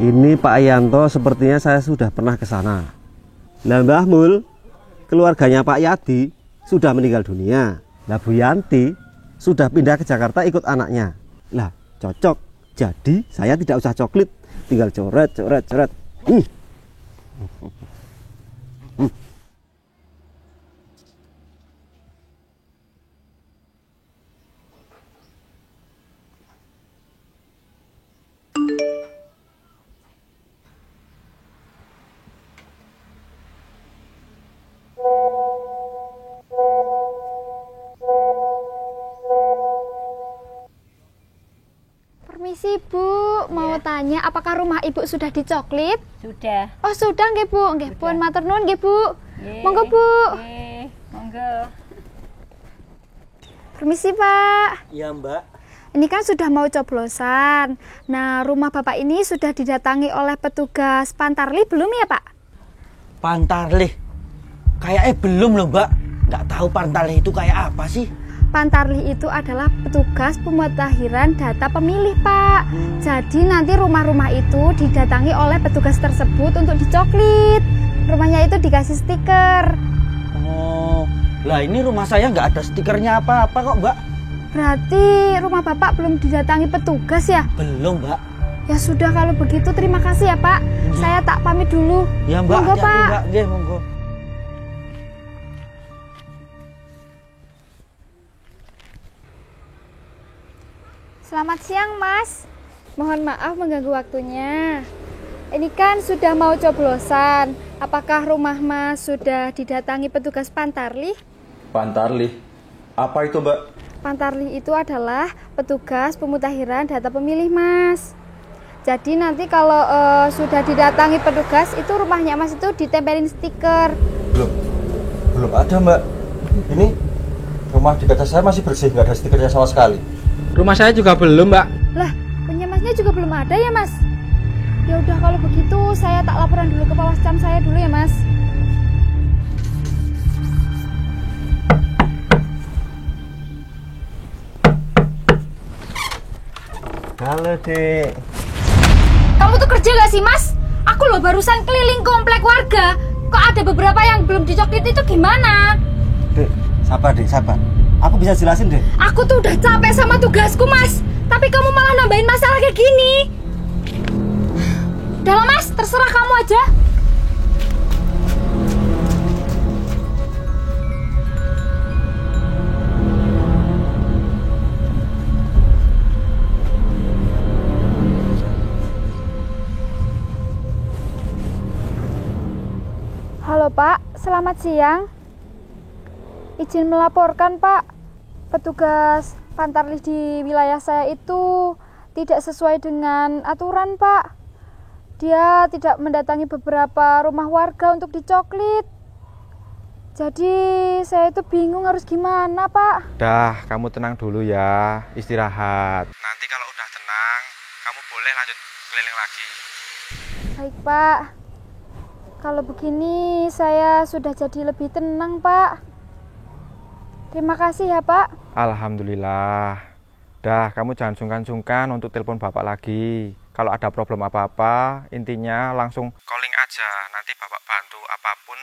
Ini Pak Yanto, sepertinya saya sudah pernah ke sana. Lah Mbah Mul, keluarganya Pak Yadi sudah meninggal dunia. Lah Bu Yanti sudah pindah ke Jakarta ikut anaknya. Lah cocok. Jadi saya tidak usah coklit, tinggal coret. Permisi Bu, mau tanya apakah rumah Ibu sudah dicoklit? Sudah. Oh sudah nggih Bu, nggih pun matur nuwun nggih Bu. Ye, Monggo Bu. Monggo. Permisi Pak. Iya Mbak. Ini kan sudah mau coblosan. Nah rumah Bapak ini sudah didatangi oleh petugas Pantarlih belum ya Pak? Pantarlih? Kayaknya belum loh Mbak. Nggak tahu Pantarlih itu kayak apa sih? Pantarlih itu adalah petugas pemutakhiran data pemilih Pak. Jadi nanti rumah-rumah itu didatangi oleh petugas tersebut untuk dicoklit. Rumahnya itu dikasih stiker. Oh, lah ini rumah saya nggak ada stikernya apa-apa kok Mbak. Berarti rumah Bapak belum didatangi petugas ya? Belum Mbak. Ya sudah kalau begitu terima kasih ya Pak. Saya tak pamit dulu. Ya Mbak, monggo Pak. Mbak. Nggih, monggo. Selamat siang Mas. Mohon maaf mengganggu waktunya. Ini kan sudah mau coblosan. Apakah rumah Mas sudah didatangi petugas Pantarlih? Pantarlih? Apa itu Mbak? Pantarlih itu adalah petugas pemutakhiran data pemilih Mas. Jadi nanti kalau sudah didatangi petugas itu rumahnya Mas itu ditempelin stiker. Belum ada Mbak. Ini rumah di kaca saya masih bersih, nggak ada stikernya sama sekali. Rumah saya juga belum, Mbak. Lah, punya Masnya juga belum ada ya, Mas? Ya udah kalau begitu saya tak laporan dulu ke Pawascam saya dulu ya, Mas. Halo Dek. Kamu tuh kerja gak sih, Mas? Aku loh barusan keliling komplek warga. Kok ada beberapa yang belum dicoklit itu gimana? Dek, sabar. Aku bisa jelasin deh. Aku tuh udah capek sama tugasku, Mas. Tapi kamu malah nambahin masalah kayak gini. Udah lah, Mas, terserah kamu aja. Halo Pak, selamat siang. Izin melaporkan Pak, petugas Pantarlih di wilayah saya itu tidak sesuai dengan aturan Pak. Dia tidak mendatangi beberapa rumah warga untuk dicoklit. Jadi saya itu bingung harus gimana Pak. Dah, kamu tenang dulu ya, istirahat. Nanti kalau udah tenang, kamu boleh lanjut keliling lagi. Baik Pak. Kalau begini saya sudah jadi lebih tenang Pak. Terima kasih ya Pak. Alhamdulillah. Dah, kamu jangan sungkan-sungkan untuk telepon Bapak lagi. Kalau ada problem apa-apa, intinya langsung calling aja. Nanti Bapak bantu apapun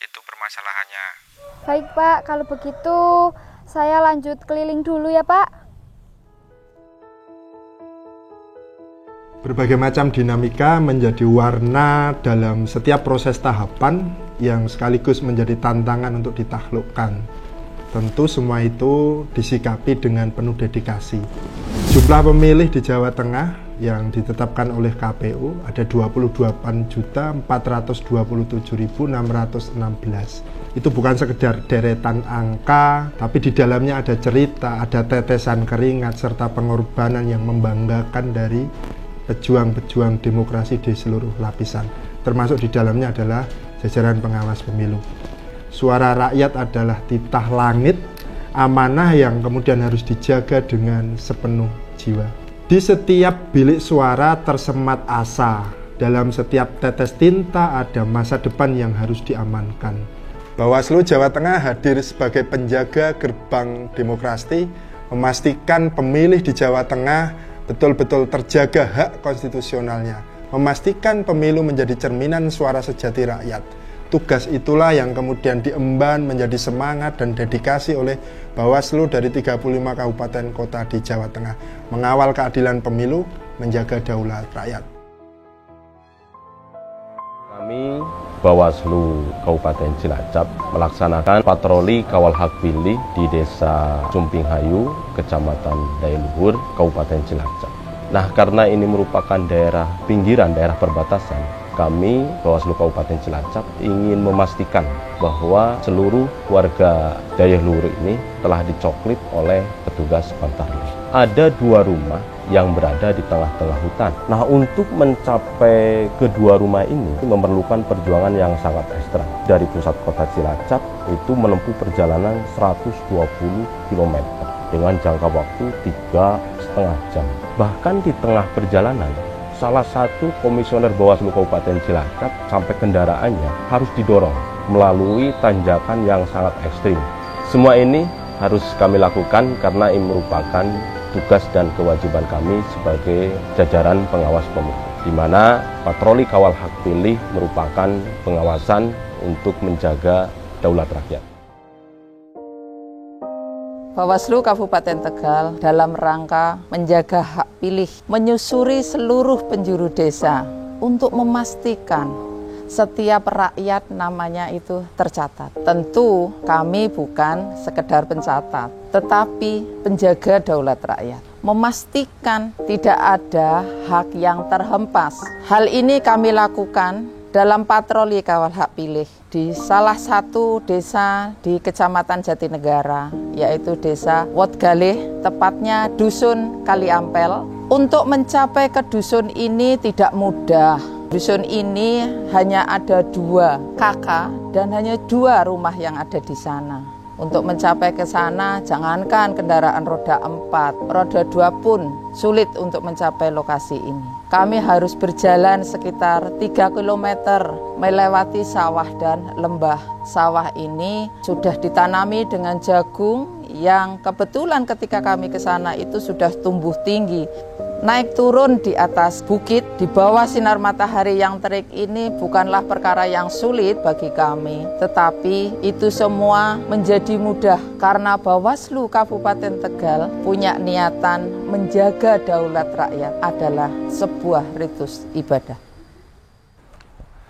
itu permasalahannya. Baik Pak, kalau begitu saya lanjut keliling dulu ya Pak. Berbagai macam dinamika menjadi warna dalam setiap proses tahapan yang sekaligus menjadi tantangan untuk ditaklukkan. Tentu semua itu disikapi dengan penuh dedikasi. Jumlah pemilih di Jawa Tengah yang ditetapkan oleh KPU ada 28.427.616. Itu bukan sekedar deretan angka, tapi di dalamnya ada cerita, ada tetesan keringat, serta pengorbanan yang membanggakan dari pejuang-pejuang demokrasi di seluruh lapisan. Termasuk di dalamnya adalah jajaran pengawas pemilu. Suara rakyat adalah titah langit, amanah yang kemudian harus dijaga dengan sepenuh jiwa. Di setiap bilik suara tersemat asa, dalam setiap tetes tinta ada masa depan yang harus diamankan. Bawaslu Jawa Tengah hadir sebagai penjaga gerbang demokrasi, memastikan pemilih di Jawa Tengah betul-betul terjaga hak konstitusionalnya, memastikan pemilu menjadi cerminan suara sejati rakyat. Tugas itulah yang kemudian diemban menjadi semangat dan dedikasi oleh Bawaslu dari 35 kabupaten kota di Jawa Tengah, mengawal keadilan pemilu, menjaga daulat rakyat. Kami Bawaslu Kabupaten Cilacap melaksanakan patroli kawal hak pilih di Desa Sumpinghayu, Kecamatan Dayluhur, Kabupaten Cilacap. Nah, karena ini merupakan daerah pinggiran, daerah perbatasan, kami Bawaslu Kabupaten Cilacap ingin memastikan bahwa seluruh warga Dayluhur ini telah dicoklit oleh petugas Pantarlih. Ada 2 rumah yang berada di tengah-tengah hutan. Nah, untuk mencapai kedua rumah ini memerlukan perjuangan yang sangat ekstra. Dari pusat kota Cilacap itu menempuh perjalanan 120 km dengan jangka waktu 3,5 jam. Bahkan di tengah perjalanan, salah satu komisioner Bawaslu Kabupaten Cilacap sampai kendaraannya harus didorong melalui tanjakan yang sangat ekstrim. Semua ini harus kami lakukan karena ini merupakan tugas dan kewajiban kami sebagai jajaran pengawas pemilu, di mana patroli kawal hak pilih merupakan pengawasan untuk menjaga daulat rakyat. Bawaslu Kabupaten Tegal dalam rangka menjaga hak pilih menyusuri seluruh penjuru desa untuk memastikan setiap rakyat namanya itu tercatat. Tentu kami bukan sekedar pencatat, tetapi penjaga daulat rakyat. Memastikan tidak ada hak yang terhempas. Hal ini kami lakukan dalam patroli kawal hak pilih di salah satu desa di Kecamatan Jatinegara, yaitu Desa Wotgalih, tepatnya Dusun Kaliampel. Untuk mencapai ke dusun ini tidak mudah. Dusun ini hanya ada 2 kakak dan hanya 2 rumah yang ada di sana. Untuk mencapai ke sana, jangankan kendaraan roda 4, roda 2 pun sulit untuk mencapai lokasi ini. Kami harus berjalan sekitar 3 km melewati sawah dan lembah. Sawah ini sudah ditanami dengan jagung yang kebetulan ketika kami ke sana itu sudah tumbuh tinggi. Naik turun di atas bukit, di bawah sinar matahari yang terik ini bukanlah perkara yang sulit bagi kami. Tetapi itu semua menjadi mudah karena Bawaslu Kabupaten Tegal punya niatan menjaga daulat rakyat adalah sebuah ritus ibadah.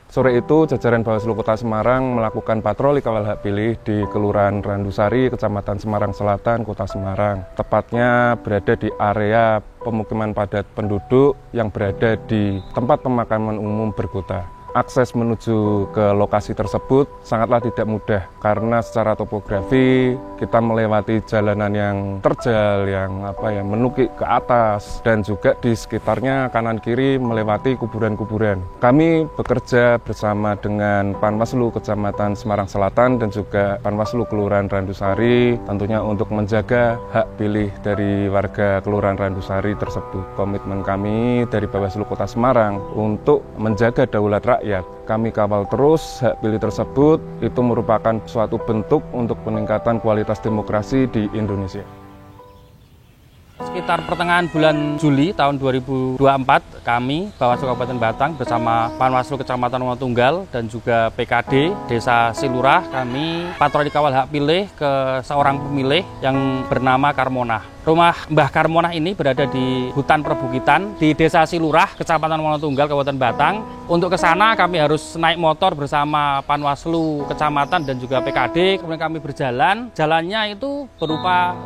Sore itu, jajaran Bawaslu Kota Semarang melakukan patroli kawal hak pilih di Kelurahan Randusari, Kecamatan Semarang Selatan, Kota Semarang. Tepatnya berada di area pemukiman padat penduduk yang berada di tempat pemakaman umum Berkota. Akses menuju ke lokasi tersebut sangatlah tidak mudah karena secara topografi kita melewati jalanan yang terjal, yang menukik ke atas, dan juga di sekitarnya kanan kiri melewati kuburan-kuburan. Kami bekerja bersama dengan Panwaslu Kecamatan Semarang Selatan dan juga Panwaslu Kelurahan Randusari tentunya untuk menjaga hak pilih dari warga Kelurahan Randusari tersebut. Komitmen kami dari Bawaslu Kota Semarang untuk menjaga daulat rakyat. Kami kawal terus hak pilih tersebut, itu merupakan suatu bentuk untuk peningkatan kualitas demokrasi di Indonesia. Sekitar pertengahan bulan Juli tahun 2024, kami Bawaslu Kabupaten Batang bersama Panwaslu Kecamatan Wonotunggal dan juga PKD Desa Silurah, kami patroli kawal hak pilih ke seorang pemilih yang bernama Karmonah. Rumah Mbah Karmonah ini berada di hutan perbukitan di Desa Silurah, Kecamatan Wonotunggal, Kabupaten Batang. Untuk ke sana kami harus naik motor bersama Panwaslu Kecamatan dan juga PKD. Kemudian kami berjalan, jalannya itu berupa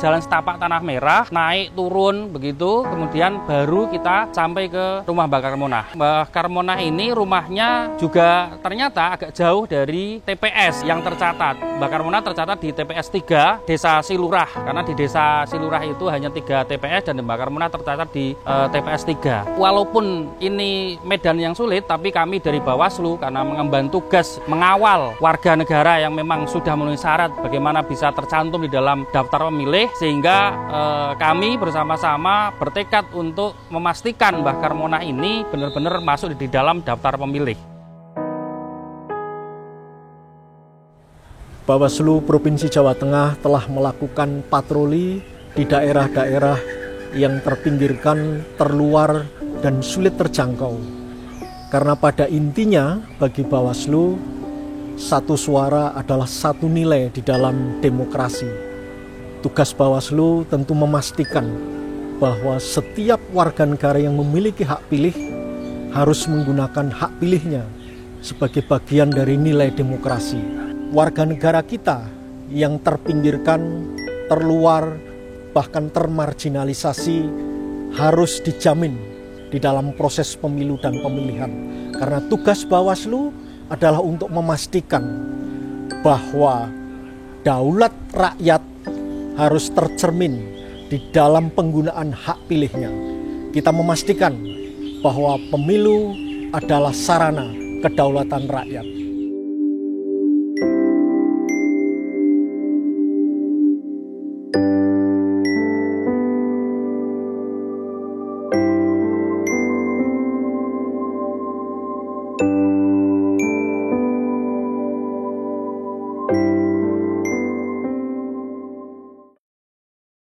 jalan setapak tanah merah, naik turun begitu, kemudian baru kita sampai ke rumah Mbah Karmonah. Mbah Karmonah ini rumahnya juga ternyata agak jauh dari TPS yang tercatat. Mbah Karmonah tercatat di TPS 3 Desa Silurah, karena di Desa Silurah itu hanya 3 TPS dan Mbah Karmonah tercatat di TPS 3. Walaupun ini medan yang sulit, tapi kami dari Bawaslu karena mengemban tugas mengawal warga negara yang memang sudah memenuhi syarat bagaimana bisa tercantum di dalam daftar pemilih, sehingga kami bersama-sama bertekad untuk memastikan Mbah Karmonah ini benar-benar masuk di dalam daftar pemilih. Bawaslu Provinsi Jawa Tengah telah melakukan patroli di daerah-daerah yang terpinggirkan terluar dan sulit terjangkau. Karena pada intinya bagi Bawaslu, satu suara adalah satu nilai di dalam demokrasi. Tugas Bawaslu tentu memastikan bahwa setiap warga negara yang memiliki hak pilih harus menggunakan hak pilihnya sebagai bagian dari nilai demokrasi. Warga negara kita yang terpinggirkan, terluar, bahkan termarginalisasi harus dijamin di dalam proses pemilu dan pemilihan. Karena tugas Bawaslu adalah untuk memastikan bahwa daulat rakyat harus tercermin di dalam penggunaan hak pilihnya. Kita memastikan bahwa pemilu adalah sarana kedaulatan rakyat.